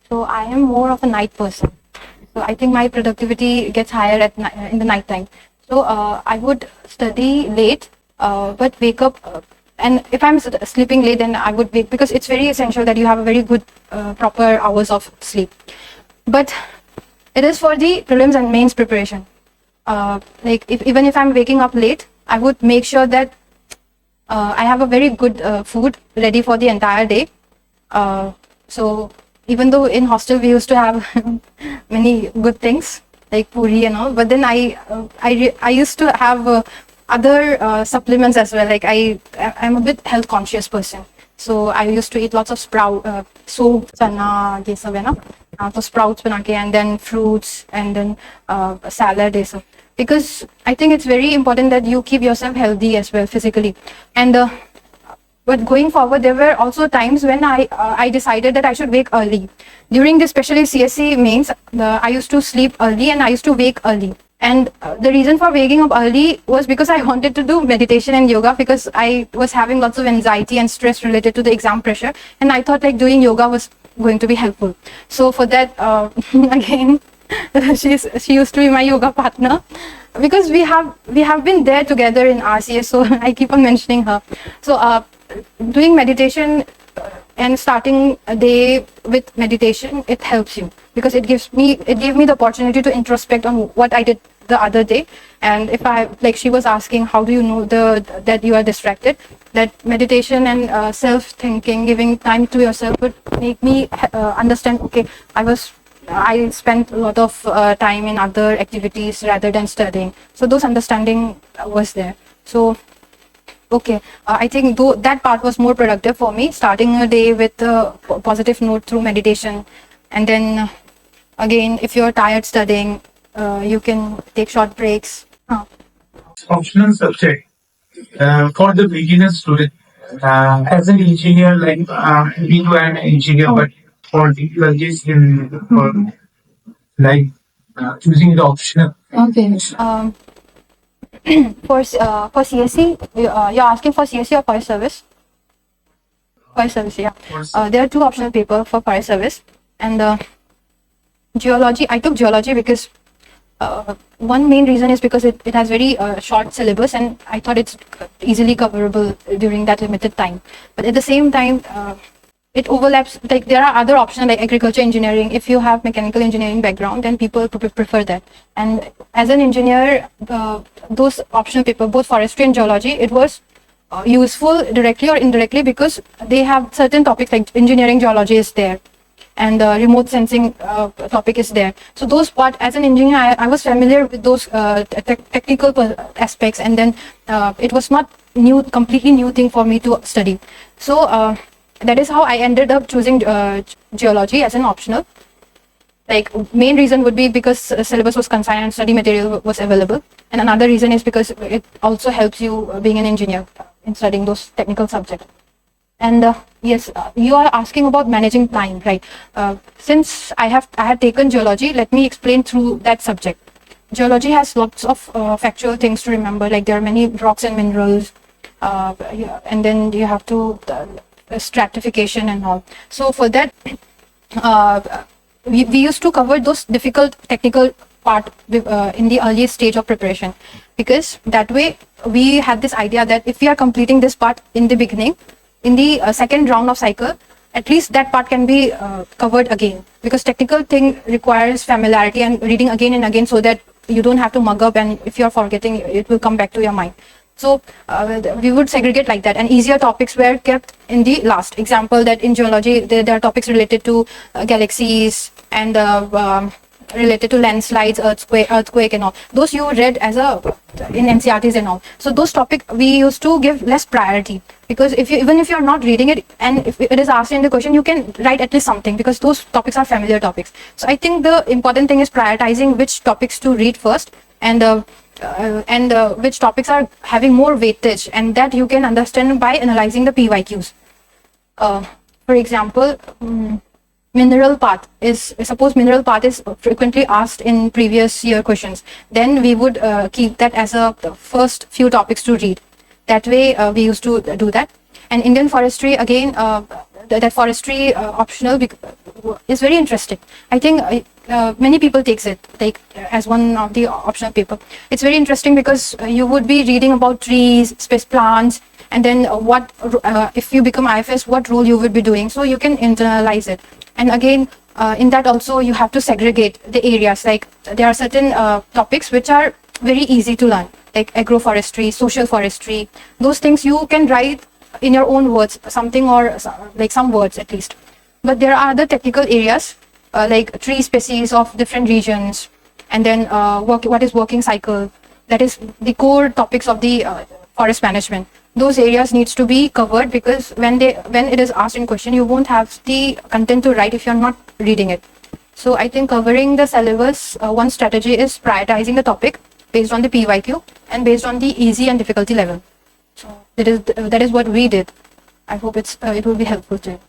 So I am more of a night person. So I think my productivity gets higher at in the night time. So I would study late, but wake up. And if I'm sleeping late, then I would wake, because it's very essential that you have a very good, proper hours of sleep. But it is for the prelims and mains preparation. Like even if I'm waking up late, I would make sure that I have a very good food ready for the entire day. So even though in hostel we used to have many good things like puri and all, but then I used to have other supplements as well. Like I'm a bit health conscious person, so I used to eat lots of soup, chana, ये सब है ना, so sprouts बना के, and then fruits, and then salad, ये सब. Because I think it's very important that you keep yourself healthy as well physically. And but going forward, there were also times when I decided that I should wake early. During this, especially CSC mains, I used to sleep early and I used to wake early. And the reason for waking up early was because I wanted to do meditation and yoga, because I was having lots of anxiety and stress related to the exam pressure. And I thought like doing yoga was going to be helpful. So for that, again, she used to be my yoga partner, because we have been there together in RCS. So I keep on mentioning her. So doing meditation and starting a day with meditation, it helps you, because it gave me the opportunity to introspect on what I did the other day. And if I, like, she was asking, how do you know that you are distracted? That meditation and self-thinking, giving time to yourself, would make me understand, okay, I spent a lot of time in other activities rather than studying. So those understanding was there. So okay, I think that part was more productive for me, starting a day with a positive note through meditation. And then again, if you're tired studying, you can take short breaks. Optional subject for the beginner student. As an engineer, like we do an engineer, but for difficulties in like choosing the optional. Okay. For CSC, you're asking for CSC or fire service? Fire service, yeah. There are two optional papers for fire service. And geology, I took geology because one main reason is because it has very short syllabus, and I thought it's easily coverable during that limited time. But at the same time, it overlaps. Like there are other options like agriculture engineering. If you have mechanical engineering background, then people prefer that. And as an engineer, those optional papers, both forestry and geology, it was useful directly or indirectly, because they have certain topics like engineering geology is there, and remote sensing topic is there. So those part, as an engineer, I was familiar with those technical aspects, and then it was not completely new thing for me to study. So that is how I ended up choosing geology as an optional. Like main reason would be because syllabus was concise and study material was available, and another reason is because it also helps you being an engineer in studying those technical subjects. And yes, you are asking about managing time, right? Since I had taken geology, let me explain through that subject. Geology has lots of factual things to remember, like there are many rocks and minerals, and then you have to stratification and all. So for that, we used to cover those difficult technical part in the earliest stage of preparation, because that way we had this idea that if we are completing this part in the beginning, in the second round of cycle, at least that part can be covered again, because technical thing requires familiarity and reading again and again, so that you don't have to mug up, and if you're forgetting, it will come back to your mind. So we would segregate like that, and easier topics were kept in the last. Example, that in geology there are topics related to galaxies and related to landslides, earthquake and all. Those you read as in NCRTs and all. So those topics we used to give less priority, because even if you're not reading it, and if it is asked in the question, you can write at least something, because those topics are familiar topics. So I think the important thing is prioritizing which topics to read first, and which topics are having more weightage, and that you can understand by analyzing the PYQs. For example, mineral part is, suppose mineral part is frequently asked in previous year questions, then we would keep that as the first few topics to read. That way we used to do that. And Indian forestry, again, that forestry optional is very interesting. I think many people takes it like as one of the optional paper. It's very interesting because you would be reading about trees, space plants, and then what if you become IFS, what role you would be doing. So you can internalize it. And again, in that also you have to segregate the areas. Like there are certain topics which are very easy to learn, like agroforestry, social forestry. Those things you can write in your own words, something, or like some words at least. But there are other technical areas like tree species of different regions, and then what is working cycle. That is the core topics of the forest management. Those areas needs to be covered, because when it is asked in question, you won't have the content to write if you're not reading it. So I think covering the syllabus, one strategy is prioritizing the topic based on the PYQ and based on the easy and difficulty level. So that is what we did. I hope it will be helpful to you.